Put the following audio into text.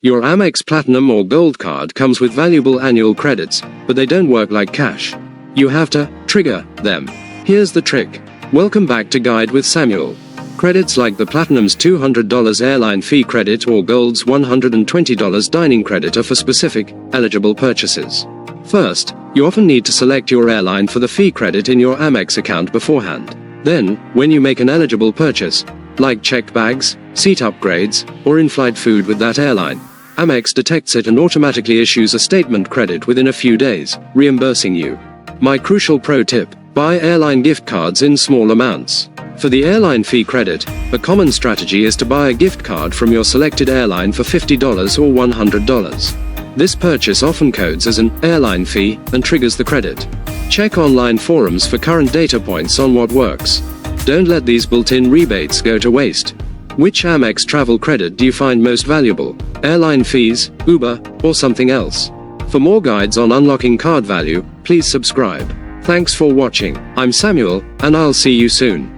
Your Amex Platinum or Gold card comes with valuable annual credits, but they don't work like cash. You have to trigger them. Here's the trick. Welcome back to Guide with Samuel. Credits like the Platinum's $200 airline fee credit or Gold's $120 dining credit are for specific, eligible purchases. First, you often need to select your airline for the fee credit in your Amex account beforehand. Then, when you make an eligible purchase, like checked bags, seat upgrades, or in-flight food with that airline, Amex detects it and automatically issues a statement credit within a few days, reimbursing you. My crucial pro tip: buy airline gift cards in small amounts. For the airline fee credit, a common strategy is to buy a gift card from your selected airline for $50 or $100. This purchase often codes as an airline fee and triggers the credit. Check online forums for current data points on what works. Don't let these built-in rebates go to waste. Which Amex travel credit do you find most valuable? Airline fees, Uber, or something else? For more guides on unlocking card value, please subscribe. Thanks for watching. I'm Samuel, and I'll see you soon.